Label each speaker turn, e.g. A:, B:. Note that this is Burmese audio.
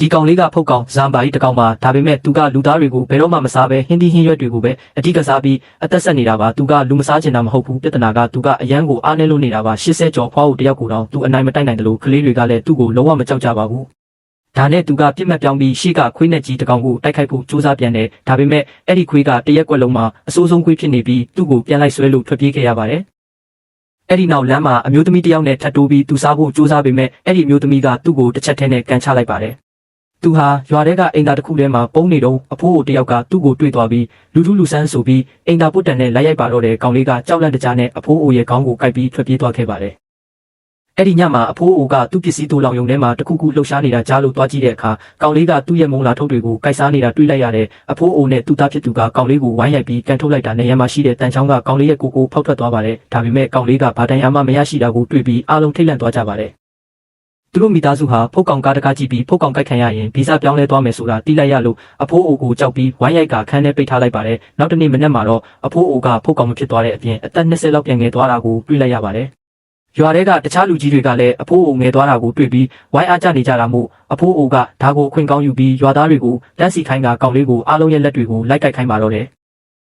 A: ဒီကောင်လေးကဖုတ်ကောင်ဇမ်ဘာကြီးတကောင်ပါဒါပေမဲ့သူကလူသားတွေကိုဘယ်တော့မှမစားပဲဟင်းသီးဟင်းရွက်တွေကိုပဲအဓိကစားပြီးအသက်ဆက်နေတာပါသူကလူမစားချင်တာမဟုတ်ဘူးပြဿနာကသူကအရန်ကိုအားနည်းလို့နေတာပါ80ကျော်ဖွားဖို့တယောက်ကိုတော့သူအနိုင်မတိုက်နိုင်တယ်လို့ကလေးတွေကလည်းသူ့ကိုလုံးဝမကြောက်ကြပါဘူးဒါနဲ့သူကပြစ်မှတ်ပြောင်းပြီးရှေ့ကခွေးနဲ့ကြီးတကောင်ကိုတိုက်ခိုက်ဖို့စူးစမ်းပြန်တယ်ဒါပေမဲ့အဲ့ဒီခွေးကတရက်ကွက်လုံးမှာအဆိုးဆုံးခွေးဖြစ်နေပြီးသူ့ကိုပြန်လိုက်ဆွဲလို့ထွက်ပြေးခဲ့ရပါတယ်အဲ့ဒီနောက်လမ်းမှာအမျိုးသမီးတယောက်နဲ့ထပ်တိုးပြီးသူစားဖို့စူးစမ်းပေမဲ့အဲ့ဒီအမျိုးသမီးကသူ့ကိုတစ်ချက်ထဲနဲ့ကန်ချလိုက်ပါတယ်သူဟာရွာထဲကအိမ်သားတစ်ခုထဲမှာပုံနေတော့အဖိုးကိုတယောက်ကသူ့ကိုတွေ့သွားပြီးလူထုလူဆန်းဆိုပြီးအိမ်သားပုတ်တန်နဲ့လိုက်ရိုက်ပါတော့တဲ့ကောင်လေးကကြောက်လန့်တကြားနဲ့အဖိုးအိုရဲ့ခေါင်းကိုကိုက်ပြီးထွက်ပြေးသွားခဲ့ပါတယ်အဲ့ဒီညမှာအဖိုးအိုကသူ့ပစ္စည်းတိုးလောင်ယုံထဲမှာတခုခုလှုပ်ရှားနေတာကြားလို့သွားကြည့်တဲ့အခါကောင်လေးကသူ့ရဲ့မုံလာထုတ်တွေကိုကိုက်စားနေတာတွေ့လိုက်ရတယ်အဖိုးအိုနဲ့သူ့သားဖြစ်သူကကောင်လေးကိုဝိုင်းရိုက်ပြီးကန်ထုတ်လိုက်တာနဲ့ရမ်းမရှိတဲ့တန်ချောင်းကကောင်လေးရဲ့ကိုဖောက်ထွက်သွားပါတယ်ဒါပေမဲ့ကောင်လေးကဘာတိုင်မှမရရှိတာကိုတွေ့ပြီးအားလုံးထိတ်လန့်သွားကြပါတယ်သူတို့မိသားစုဟာဖုတ်ကောင်ကားတကားကြည့်ပြီးဖုတ်ကောင်ကိုက်ခံရရင်ဗီဇပြောင်းလဲသွားမယ်ဆိုတာသိလိုက်ရလို့အဖိုးအိုကိုကြောက်ပြီးဝိုင်းရိုက်ကခန်းထဲပိတ်ထားလိုက်ပါတယ်နောက်တနေ့မနက်မှာတော့အဖိုးအိုကဖုတ်ကောင်မဖြစ်သွားတဲ့အပြင်အသက်20လောက်ပြန်ငယ်သွားတာကိုတွေ့လိုက်ရပါတယ်ရွာထဲကတခြားလူကြီးတွေကလည်းအဖိုးအိုငယ်သွားတာကိုတွေ့ပြီးဝိုင်းအားကျနေကြတာမို့အဖိုးအိုကဒါကိုအခွင့်ကောင်းယူပြီးရွာသားတွေကိုတန်းစီခိုင်းကကောင်လေးကိုအားလုံးရဲ့လက်တွေကိုလိုက်ကိုက်ခိုင်းပါတော့တယ်